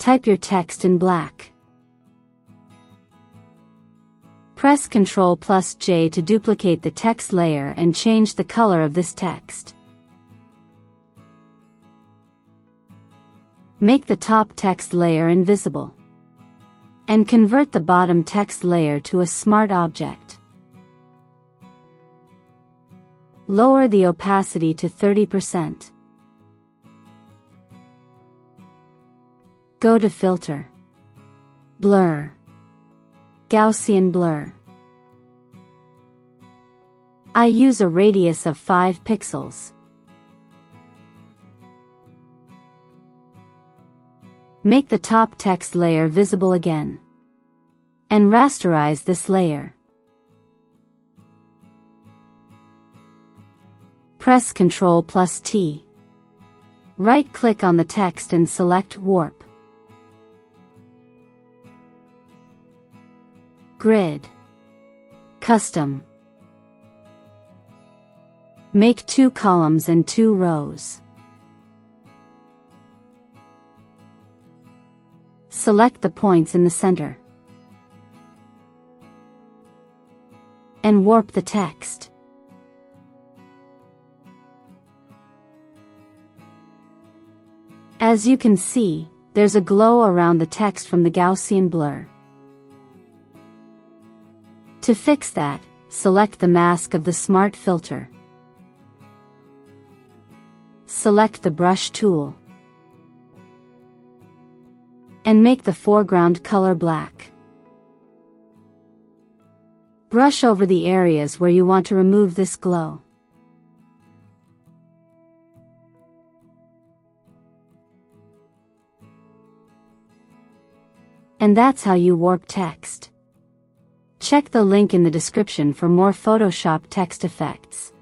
Type your text in black. Press Ctrl+J to duplicate the text layer and change the color of this text. Make the top text layer invisible. And convert the bottom text layer to a smart object. Lower the opacity to 30%. Go to Filter, Blur, Gaussian Blur. I use a radius of 5 pixels. Make the top text layer visible again. And rasterize this layer. Press Ctrl+T. Right-click on the text and select Warp. Grid. Custom. Make 2 columns and 2 rows. Select the points in the center. And warp the text. As you can see, there's a glow around the text from the Gaussian blur. To fix that, select the mask of the Smart filter. Select the brush tool. And make the foreground color black. Brush over the areas where you want to remove this glow. And that's how you warp text. Check the link in the description for more Photoshop text effects.